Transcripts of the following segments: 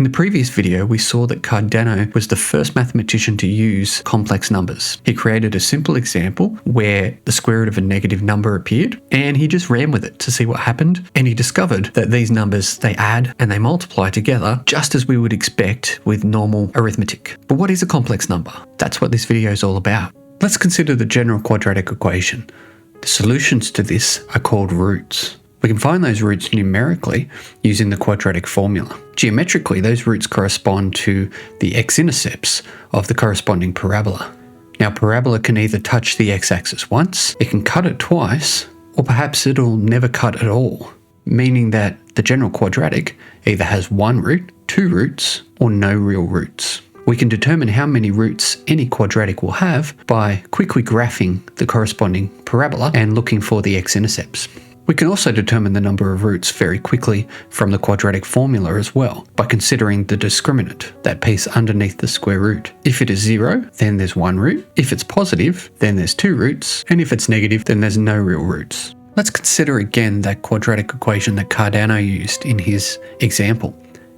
In the previous video, we saw that Cardano was the first mathematician to use complex numbers. He created a simple example where the square root of a negative number appeared, and he just ran with it to see what happened, and he discovered that these numbers, they add and they multiply together just as we would expect with normal arithmetic. But what is a complex number? That's what this video is all about. Let's consider the general quadratic equation. The solutions to this are called roots. We can find those roots numerically using the quadratic formula. Geometrically, those roots correspond to the x-intercepts of the corresponding parabola. Now, parabola can either touch the x-axis once, it can cut it twice, or perhaps it'll never cut at all, meaning that the general quadratic either has one root, two roots, or no real roots. We can determine how many roots any quadratic will have by quickly graphing the corresponding parabola and looking for the x-intercepts. We can also determine the number of roots very quickly from the quadratic formula as well by considering the discriminant, that piece underneath the square root. If it is 0, then there's one root. If it's positive, then there's two roots. And if it's negative, then there's no real roots. Let's consider again that quadratic equation that Cardano used in his example.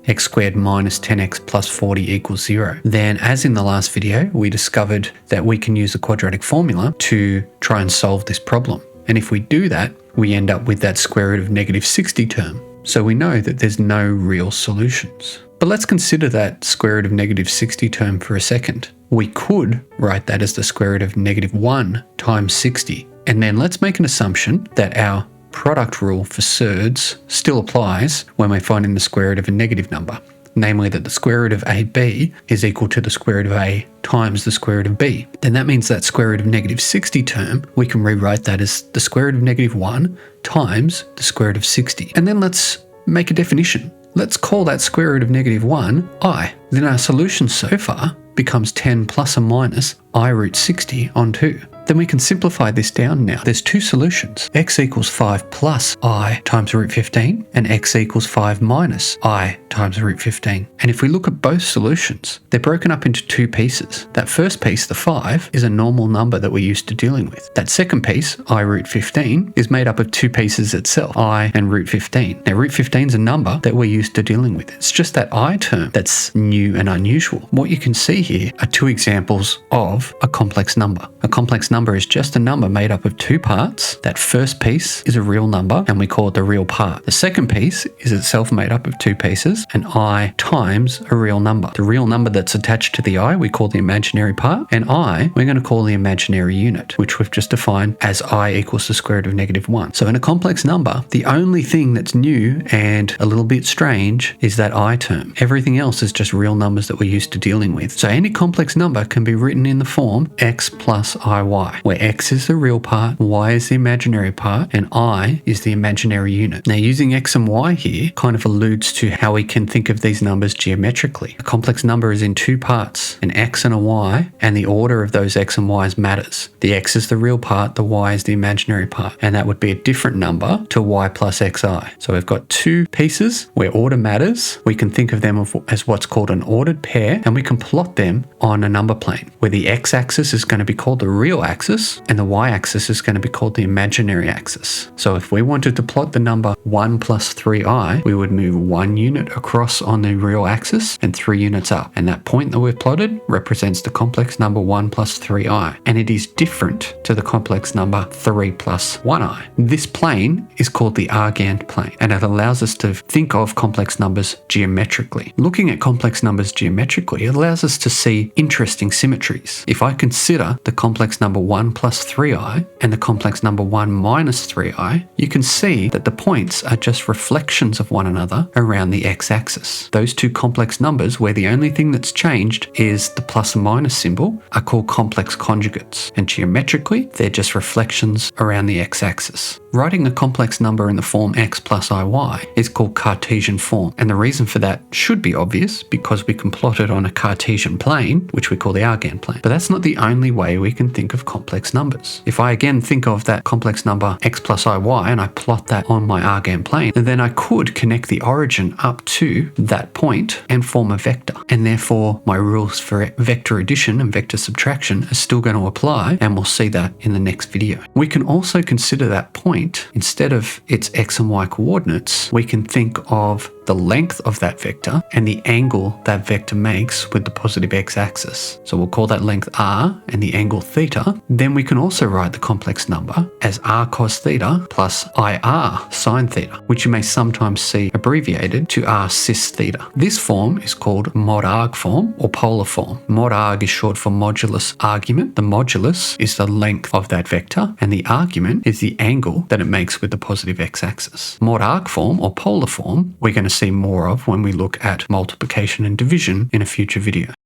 X squared minus 10x plus 40 equals 0. Then, as in the last video, we discovered that we can use the quadratic formula to try and solve this problem. And if we do that, we end up with that square root of negative 60 term. So we know that there's no real solutions. But let's consider that square root of negative 60 term for a second. We could write that as the square root of negative 1 times 60. And then let's make an assumption that our product rule for surds still applies when we're finding the square root of a negative number. Namely that the square root of AB is equal to the square root of A times the square root of B. Then that means that square root of negative 60 term, we can rewrite that as the square root of negative 1 times the square root of 60. And then let's make a definition. Let's call that square root of negative 1 I. Then our solution so far becomes 10 plus or minus I root 60 on 2. Then we can simplify this down now. There's two solutions. X equals 5 plus I times root 15 and X equals 5 minus I times root 15. And if we look at both solutions, they're broken up into two pieces. That first piece, the 5, is a normal number that we're used to dealing with. That second piece, I root 15, is made up of two pieces itself, I and root 15. Now root 15 is a number that we're used to dealing with. It's just that I term that's new and unusual. What you can see here are two examples of a complex number. A complex number is just a number made up of two parts. That first piece is a real number and we call it the real part. The second piece is itself made up of two pieces and I times a real number. The real number that's attached to the I we call the imaginary part, and I we're going to call the imaginary unit, which we've just defined as I equals the square root of negative 1. So in a complex number, the only thing that's new and a little bit strange is that I term. Everything else is just real numbers that we're used to dealing with. So any complex number can be written in the form x plus iy, where x is the real part, y is the imaginary part, and I is the imaginary unit. Now using x and y here kind of alludes to how we can think of these numbers geometrically. A complex number is in two parts, an x and a y, and the order of those x and y's matters. The x is the real part, the y is the imaginary part, and that would be a different number to y plus xi. So we've got two pieces where order matters. We can think of them as what's called an ordered pair, and we can plot them on a number plane, where the x-axis is going to be called the real axis, and the y-axis is going to be called the imaginary axis. So if we wanted to plot the number 1 plus 3i, we would move 1 unit across on the real axis and 3 units up. And that point that we've plotted represents the complex number 1 plus 3i. And it is different to the complex number 3 plus 1i. This plane is called the Argand plane, and it allows us to think of complex numbers geometrically. Looking at complex numbers geometrically, it allows us to see interesting symmetries. If I consider the complex number 1 plus 3i and the complex number 1 minus 3i, you can see that the points are just reflections of one another around the x-axis. Those two complex numbers, where the only thing that's changed is the plus and minus symbol, are called complex conjugates, and geometrically they're just reflections around the x-axis. Writing a complex number in the form x plus iy is called Cartesian form, and the reason for that should be obvious because we can plot it on a Cartesian plane, which we call the Argand plane. But that's not the only way we can think of complex numbers. If I again think of that complex number x plus iy and I plot that on my Argand plane, then I could connect the origin up to that point and form a vector, and therefore my rules for vector addition and vector subtraction are still going to apply, and we'll see that in the next video. We can also consider that point, instead of its x and y coordinates, we can think of the length of that vector and the angle that vector makes with the positive x-axis. So we'll call that length r and the angle theta. Then we can also write the complex number as r cos theta plus ir sine theta, which you may sometimes see abbreviated to r cis theta. This form is called mod arg form or polar form. Mod arg is short for modulus argument. The modulus is the length of that vector and the argument is the angle that it makes with the positive x-axis. Mod arg form or polar form we're going to see more of when we look at multiplication and division in a future video.